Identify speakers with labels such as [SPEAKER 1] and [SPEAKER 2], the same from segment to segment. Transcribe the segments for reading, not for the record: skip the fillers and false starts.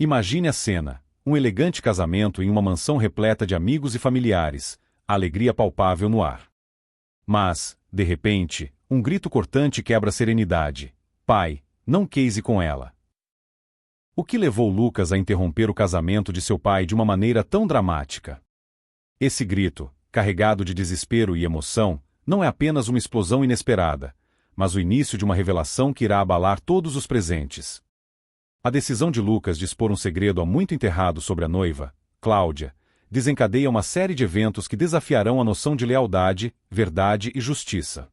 [SPEAKER 1] Imagine a cena: um elegante casamento em uma mansão repleta de amigos e familiares, a alegria palpável no ar. Mas, de repente, um grito cortante quebra a serenidade. Pai, não case com ela. O que levou Lucas a interromper o casamento de seu pai de uma maneira tão dramática? Esse grito, carregado de desespero e emoção, não é apenas uma explosão inesperada, mas o início de uma revelação que irá abalar todos os presentes. A decisão de Lucas de expor um segredo há muito enterrado sobre a noiva, Cláudia, desencadeia uma série de eventos que desafiarão a noção de lealdade, verdade e justiça.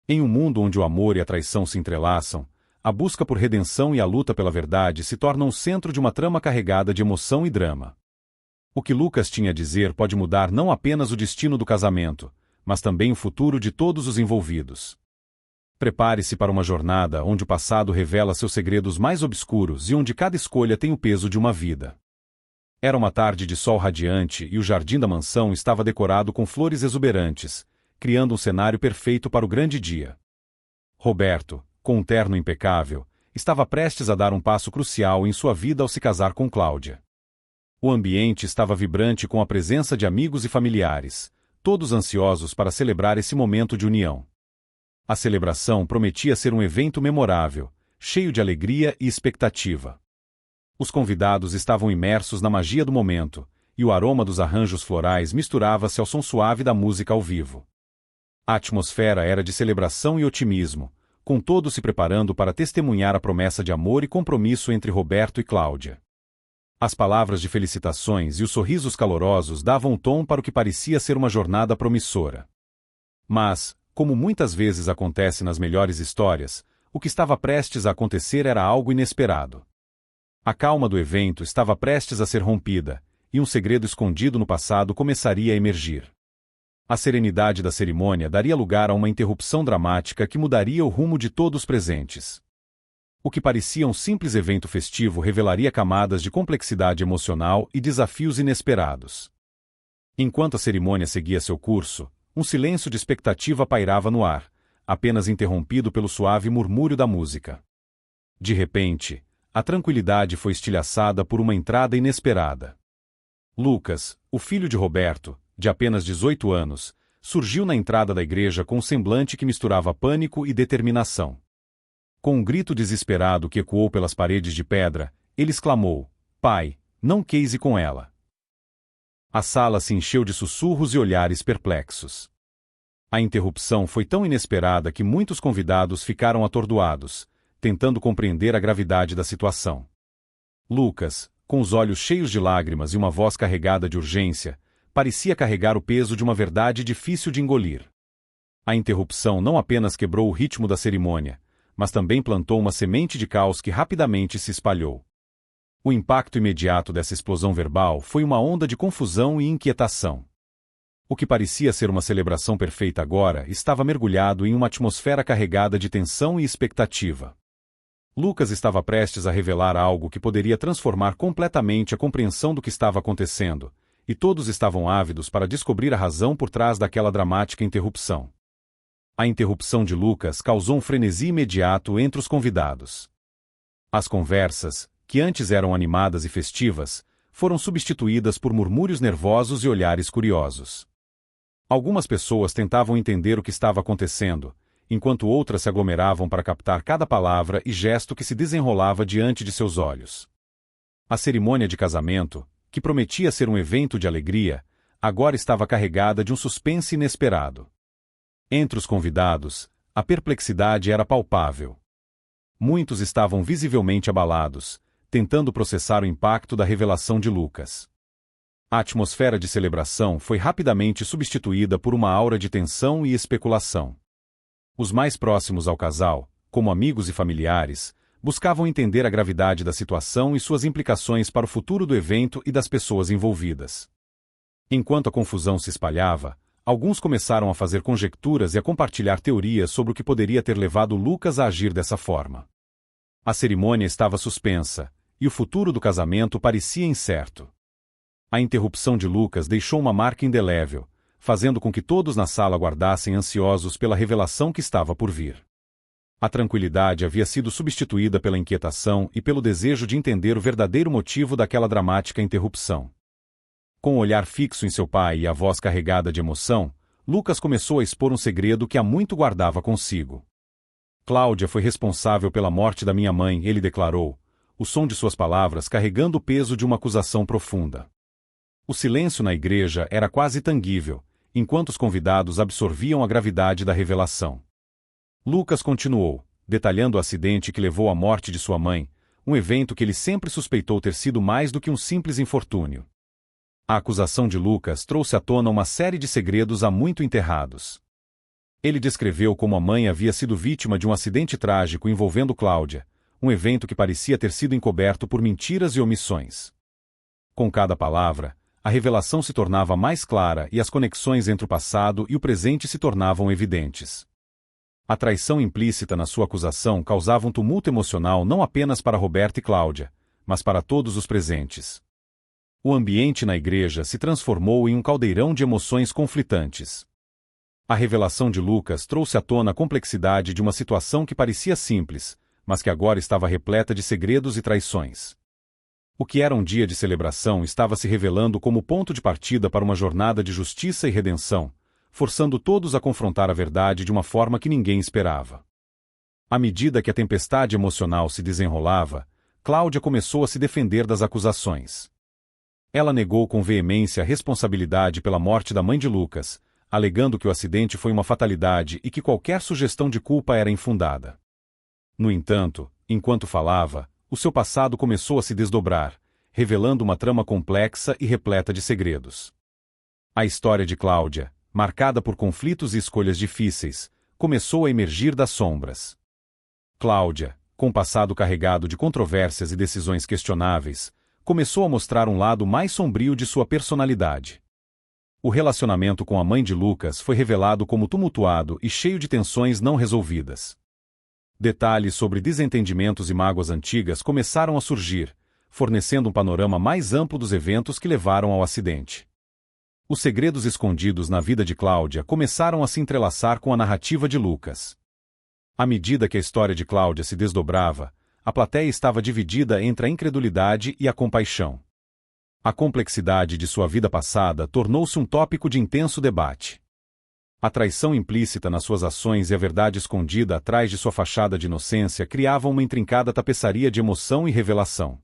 [SPEAKER 1] Em um mundo onde o amor e a traição se entrelaçam, a busca por redenção e a luta pela verdade se tornam o centro de uma trama carregada de emoção e drama. O que Lucas tinha a dizer pode mudar não apenas o destino do casamento, mas também o futuro de todos os envolvidos. Prepare-se para uma jornada onde o passado revela seus segredos mais obscuros e onde cada escolha tem o peso de uma vida. Era uma tarde de sol radiante e o jardim da mansão estava decorado com flores exuberantes, criando um cenário perfeito para o grande dia. Roberto, com um terno impecável, estava prestes a dar um passo crucial em sua vida ao se casar com Cláudia. O ambiente estava vibrante com a presença de amigos e familiares, todos ansiosos para celebrar esse momento de união. A celebração prometia ser um evento memorável, cheio de alegria e expectativa. Os convidados estavam imersos na magia do momento, e o aroma dos arranjos florais misturava-se ao som suave da música ao vivo. A atmosfera era de celebração e otimismo, com todos se preparando para testemunhar a promessa de amor e compromisso entre Roberto e Cláudia. As palavras de felicitações e os sorrisos calorosos davam um tom para o que parecia ser uma jornada promissora. Mas, como muitas vezes acontece nas melhores histórias, o que estava prestes a acontecer era algo inesperado. A calma do evento estava prestes a ser rompida, e um segredo escondido no passado começaria a emergir. A serenidade da cerimônia daria lugar a uma interrupção dramática que mudaria o rumo de todos presentes. O que parecia um simples evento festivo revelaria camadas de complexidade emocional e desafios inesperados. Enquanto a cerimônia seguia seu curso, um silêncio de expectativa pairava no ar, apenas interrompido pelo suave murmúrio da música. De repente, a tranquilidade foi estilhaçada por uma entrada inesperada. Lucas, o filho de Roberto, de apenas 18 anos, surgiu na entrada da igreja com um semblante que misturava pânico e determinação. Com um grito desesperado que ecoou pelas paredes de pedra, ele exclamou: "Pai, não case com ela." A sala se encheu de sussurros e olhares perplexos. A interrupção foi tão inesperada que muitos convidados ficaram atordoados, tentando compreender a gravidade da situação. Lucas, com os olhos cheios de lágrimas e uma voz carregada de urgência, parecia carregar o peso de uma verdade difícil de engolir. A interrupção não apenas quebrou o ritmo da cerimônia, mas também plantou uma semente de caos que rapidamente se espalhou. O impacto imediato dessa explosão verbal foi uma onda de confusão e inquietação. O que parecia ser uma celebração perfeita agora estava mergulhado em uma atmosfera carregada de tensão e expectativa. Lucas estava prestes a revelar algo que poderia transformar completamente a compreensão do que estava acontecendo, e todos estavam ávidos para descobrir a razão por trás daquela dramática interrupção. A interrupção de Lucas causou um frenesi imediato entre os convidados. As conversas, que antes eram animadas e festivas, foram substituídas por murmúrios nervosos e olhares curiosos. Algumas pessoas tentavam entender o que estava acontecendo, enquanto outras se aglomeravam para captar cada palavra e gesto que se desenrolava diante de seus olhos. A cerimônia de casamento, que prometia ser um evento de alegria, agora estava carregada de um suspense inesperado. Entre os convidados, a perplexidade era palpável. Muitos estavam visivelmente abalados, tentando processar o impacto da revelação de Lucas. A atmosfera de celebração foi rapidamente substituída por uma aura de tensão e especulação. Os mais próximos ao casal, como amigos e familiares, buscavam entender a gravidade da situação e suas implicações para o futuro do evento e das pessoas envolvidas. Enquanto a confusão se espalhava, alguns começaram a fazer conjecturas e a compartilhar teorias sobre o que poderia ter levado Lucas a agir dessa forma. A cerimônia estava suspensa, e o futuro do casamento parecia incerto. A interrupção de Lucas deixou uma marca indelével, fazendo com que todos na sala aguardassem ansiosos pela revelação que estava por vir. A tranquilidade havia sido substituída pela inquietação e pelo desejo de entender o verdadeiro motivo daquela dramática interrupção. Com o olhar fixo em seu pai e a voz carregada de emoção, Lucas começou a expor um segredo que há muito guardava consigo. Cláudia foi responsável pela morte da minha mãe, ele declarou, o som de suas palavras carregando o peso de uma acusação profunda. O silêncio na igreja era quase tangível, enquanto os convidados absorviam a gravidade da revelação. Lucas continuou, detalhando o acidente que levou à morte de sua mãe, um evento que ele sempre suspeitou ter sido mais do que um simples infortúnio. A acusação de Lucas trouxe à tona uma série de segredos há muito enterrados. Ele descreveu como a mãe havia sido vítima de um acidente trágico envolvendo Cláudia, um evento que parecia ter sido encoberto por mentiras e omissões. Com cada palavra, a revelação se tornava mais clara e as conexões entre o passado e o presente se tornavam evidentes. A traição implícita na sua acusação causava um tumulto emocional não apenas para Roberto e Cláudia, mas para todos os presentes. O ambiente na igreja se transformou em um caldeirão de emoções conflitantes. A revelação de Lucas trouxe à tona a complexidade de uma situação que parecia simples, mas que agora estava repleta de segredos e traições. O que era um dia de celebração estava se revelando como ponto de partida para uma jornada de justiça e redenção, forçando todos a confrontar a verdade de uma forma que ninguém esperava. À medida que a tempestade emocional se desenrolava, Cláudia começou a se defender das acusações. Ela negou com veemência a responsabilidade pela morte da mãe de Lucas, alegando que o acidente foi uma fatalidade e que qualquer sugestão de culpa era infundada. No entanto, enquanto falava, o seu passado começou a se desdobrar, revelando uma trama complexa e repleta de segredos. A história de Cláudia, marcada por conflitos e escolhas difíceis, começou a emergir das sombras. Cláudia, com passado carregado de controvérsias e decisões questionáveis, começou a mostrar um lado mais sombrio de sua personalidade. O relacionamento com a mãe de Lucas foi revelado como tumultuado e cheio de tensões não resolvidas. Detalhes sobre desentendimentos e mágoas antigas começaram a surgir, fornecendo um panorama mais amplo dos eventos que levaram ao acidente. Os segredos escondidos na vida de Cláudia começaram a se entrelaçar com a narrativa de Lucas. À medida que a história de Cláudia se desdobrava, a plateia estava dividida entre a incredulidade e a compaixão. A complexidade de sua vida passada tornou-se um tópico de intenso debate. A traição implícita nas suas ações e a verdade escondida atrás de sua fachada de inocência criavam uma intrincada tapeçaria de emoção e revelação.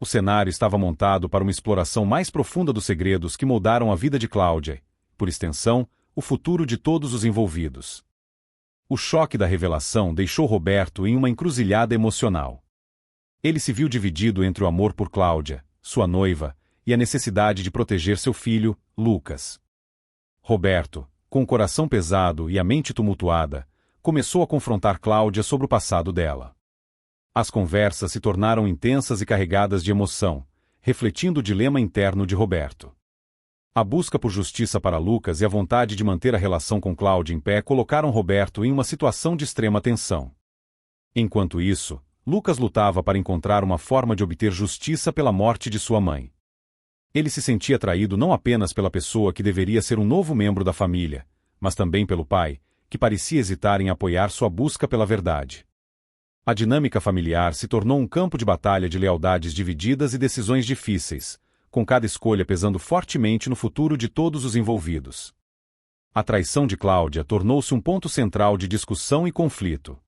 [SPEAKER 1] O cenário estava montado para uma exploração mais profunda dos segredos que moldaram a vida de Cláudia e, por extensão, o futuro de todos os envolvidos. O choque da revelação deixou Roberto em uma encruzilhada emocional. Ele se viu dividido entre o amor por Cláudia, sua noiva, e a necessidade de proteger seu filho, Lucas. Roberto, com o coração pesado e a mente tumultuada, começou a confrontar Cláudia sobre o passado dela. As conversas se tornaram intensas e carregadas de emoção, refletindo o dilema interno de Roberto. A busca por justiça para Lucas e a vontade de manter a relação com Cláudia em pé colocaram Roberto em uma situação de extrema tensão. Enquanto isso, Lucas lutava para encontrar uma forma de obter justiça pela morte de sua mãe. Ele se sentia atraído não apenas pela pessoa que deveria ser um novo membro da família, mas também pelo pai, que parecia hesitar em apoiar sua busca pela verdade. A dinâmica familiar se tornou um campo de batalha de lealdades divididas e decisões difíceis, com cada escolha pesando fortemente no futuro de todos os envolvidos. A traição de Cláudia tornou-se um ponto central de discussão e conflito.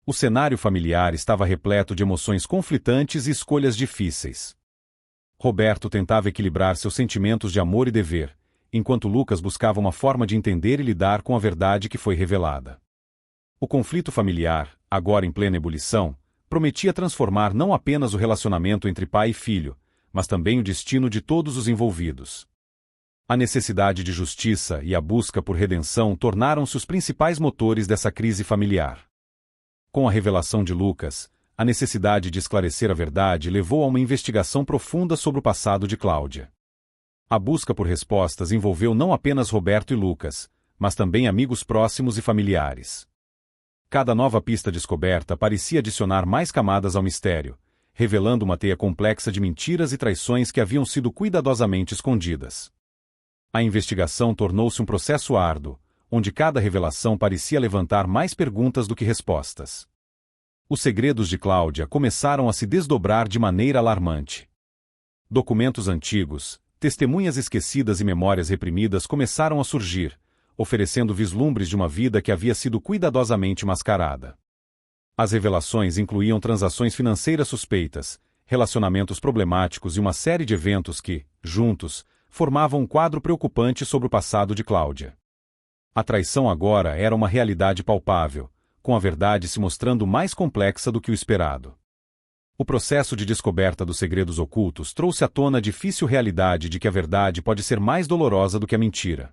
[SPEAKER 1] O cenário familiar estava repleto de emoções conflitantes e escolhas difíceis. Roberto tentava equilibrar seus sentimentos de amor e dever, enquanto Lucas buscava uma forma de entender e lidar com a verdade que foi revelada. O conflito familiar, agora em plena ebulição, prometia transformar não apenas o relacionamento entre pai e filho, mas também o destino de todos os envolvidos. A necessidade de justiça e a busca por redenção tornaram-se os principais motores dessa crise familiar. Com a revelação de Lucas, a necessidade de esclarecer a verdade levou a uma investigação profunda sobre o passado de Cláudia. A busca por respostas envolveu não apenas Roberto e Lucas, mas também amigos próximos e familiares. Cada nova pista descoberta parecia adicionar mais camadas ao mistério, revelando uma teia complexa de mentiras e traições que haviam sido cuidadosamente escondidas. A investigação tornou-se um processo árduo, onde cada revelação parecia levantar mais perguntas do que respostas. Os segredos de Cláudia começaram a se desdobrar de maneira alarmante. Documentos antigos, testemunhas esquecidas e memórias reprimidas começaram a surgir, oferecendo vislumbres de uma vida que havia sido cuidadosamente mascarada. As revelações incluíam transações financeiras suspeitas, relacionamentos problemáticos e uma série de eventos que, juntos, formavam um quadro preocupante sobre o passado de Cláudia. A traição agora era uma realidade palpável, com a verdade se mostrando mais complexa do que o esperado. O processo de descoberta dos segredos ocultos trouxe à tona a difícil realidade de que a verdade pode ser mais dolorosa do que a mentira.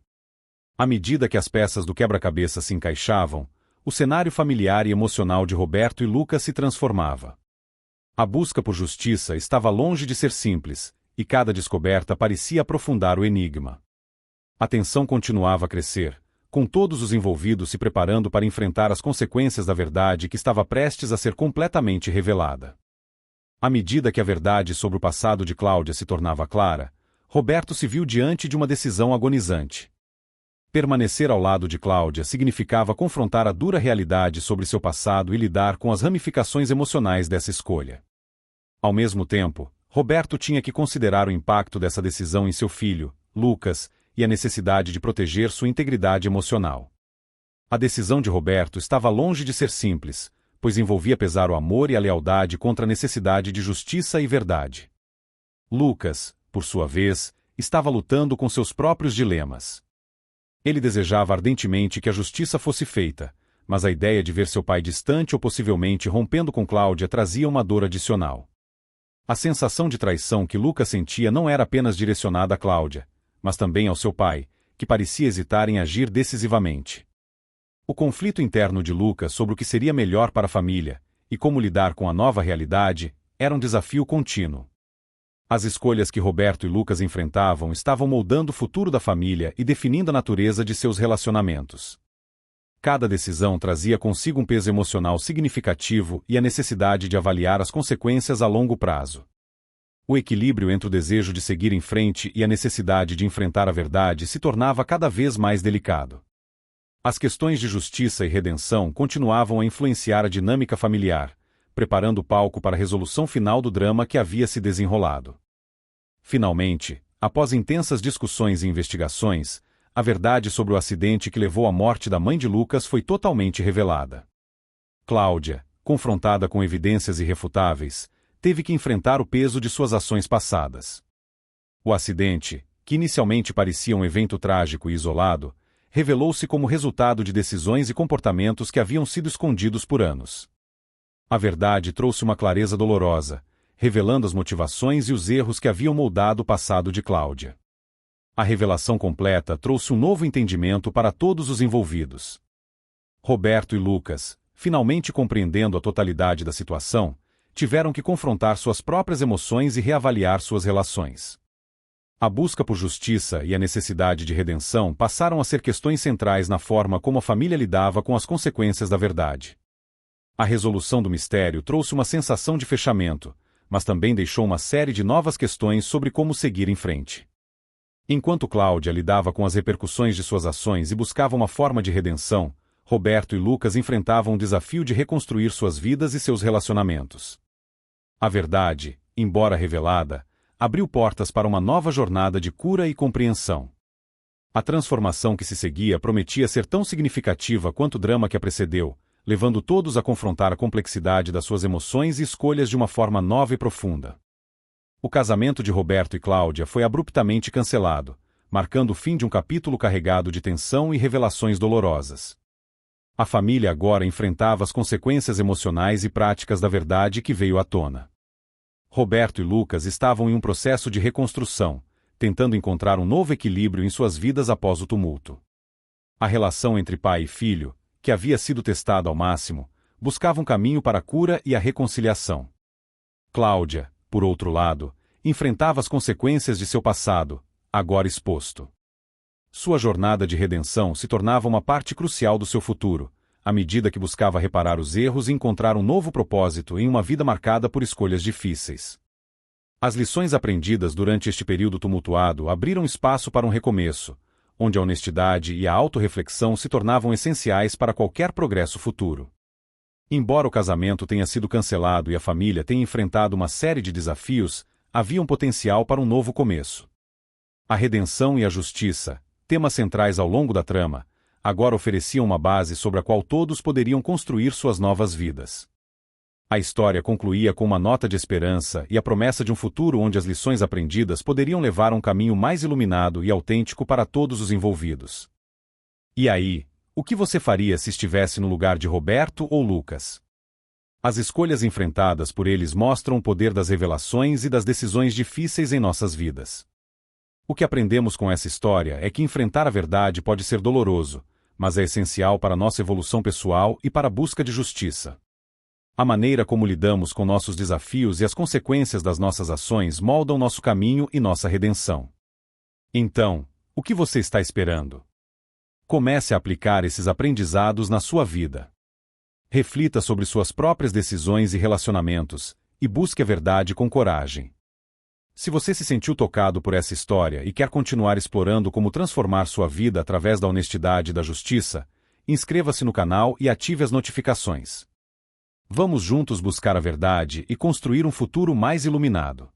[SPEAKER 1] À medida que as peças do quebra-cabeça se encaixavam, o cenário familiar e emocional de Roberto e Lucas se transformava. A busca por justiça estava longe de ser simples, e cada descoberta parecia aprofundar o enigma. A tensão continuava a crescer, com todos os envolvidos se preparando para enfrentar as consequências da verdade que estava prestes a ser completamente revelada. À medida que a verdade sobre o passado de Cláudia se tornava clara, Roberto se viu diante de uma decisão agonizante. Permanecer ao lado de Cláudia significava confrontar a dura realidade sobre seu passado e lidar com as ramificações emocionais dessa escolha. Ao mesmo tempo, Roberto tinha que considerar o impacto dessa decisão em seu filho, Lucas, e a necessidade de proteger sua integridade emocional. A decisão de Roberto estava longe de ser simples, pois envolvia pesar o amor e a lealdade contra a necessidade de justiça e verdade. Lucas, por sua vez, estava lutando com seus próprios dilemas. Ele desejava ardentemente que a justiça fosse feita, mas a ideia de ver seu pai distante ou possivelmente rompendo com Cláudia trazia uma dor adicional. A sensação de traição que Lucas sentia não era apenas direcionada a Cláudia, mas também ao seu pai, que parecia hesitar em agir decisivamente. O conflito interno de Lucas sobre o que seria melhor para a família, e como lidar com a nova realidade, era um desafio contínuo. As escolhas que Roberto e Lucas enfrentavam estavam moldando o futuro da família e definindo a natureza de seus relacionamentos. Cada decisão trazia consigo um peso emocional significativo e a necessidade de avaliar as consequências a longo prazo. O equilíbrio entre o desejo de seguir em frente e a necessidade de enfrentar a verdade se tornava cada vez mais delicado. As questões de justiça e redenção continuavam a influenciar a dinâmica familiar, preparando o palco para a resolução final do drama que havia se desenrolado. Finalmente, após intensas discussões e investigações, a verdade sobre o acidente que levou à morte da mãe de Lucas foi totalmente revelada. Cláudia, confrontada com evidências irrefutáveis, teve que enfrentar o peso de suas ações passadas. O acidente, que inicialmente parecia um evento trágico e isolado, revelou-se como resultado de decisões e comportamentos que haviam sido escondidos por anos. A verdade trouxe uma clareza dolorosa, revelando as motivações e os erros que haviam moldado o passado de Cláudia. A revelação completa trouxe um novo entendimento para todos os envolvidos. Roberto e Lucas, finalmente compreendendo a totalidade da situação, tiveram que confrontar suas próprias emoções e reavaliar suas relações. A busca por justiça e a necessidade de redenção passaram a ser questões centrais na forma como a família lidava com as consequências da verdade. A resolução do mistério trouxe uma sensação de fechamento, mas também deixou uma série de novas questões sobre como seguir em frente. Enquanto Cláudia lidava com as repercussões de suas ações e buscava uma forma de redenção, Roberto e Lucas enfrentavam o desafio de reconstruir suas vidas e seus relacionamentos. A verdade, embora revelada, abriu portas para uma nova jornada de cura e compreensão. A transformação que se seguia prometia ser tão significativa quanto o drama que a precedeu, levando todos a confrontar a complexidade das suas emoções e escolhas de uma forma nova e profunda. O casamento de Roberto e Cláudia foi abruptamente cancelado, marcando o fim de um capítulo carregado de tensão e revelações dolorosas. A família agora enfrentava as consequências emocionais e práticas da verdade que veio à tona. Roberto e Lucas estavam em um processo de reconstrução, tentando encontrar um novo equilíbrio em suas vidas após o tumulto. A relação entre pai e filho, que havia sido testada ao máximo, buscava um caminho para a cura e a reconciliação. Cláudia, por outro lado, enfrentava as consequências de seu passado, agora exposto. Sua jornada de redenção se tornava uma parte crucial do seu futuro, à medida que buscava reparar os erros e encontrar um novo propósito em uma vida marcada por escolhas difíceis. As lições aprendidas durante este período tumultuado abriram espaço para um recomeço, onde a honestidade e a autorreflexão se tornavam essenciais para qualquer progresso futuro. Embora o casamento tenha sido cancelado e a família tenha enfrentado uma série de desafios, havia um potencial para um novo começo. A redenção e a justiça, temas centrais ao longo da trama, agora ofereciam uma base sobre a qual todos poderiam construir suas novas vidas. A história concluía com uma nota de esperança e a promessa de um futuro onde as lições aprendidas poderiam levar a um caminho mais iluminado e autêntico para todos os envolvidos. E aí, o que você faria se estivesse no lugar de Roberto ou Lucas? As escolhas enfrentadas por eles mostram o poder das revelações e das decisões difíceis em nossas vidas. O que aprendemos com essa história é que enfrentar a verdade pode ser doloroso, mas é essencial para nossa evolução pessoal e para a busca de justiça. A maneira como lidamos com nossos desafios e as consequências das nossas ações moldam nosso caminho e nossa redenção. Então, o que você está esperando? Comece a aplicar esses aprendizados na sua vida. Reflita sobre suas próprias decisões e relacionamentos, e busque a verdade com coragem. Se você se sentiu tocado por essa história e quer continuar explorando como transformar sua vida através da honestidade e da justiça, inscreva-se no canal e ative as notificações. Vamos juntos buscar a verdade e construir um futuro mais iluminado.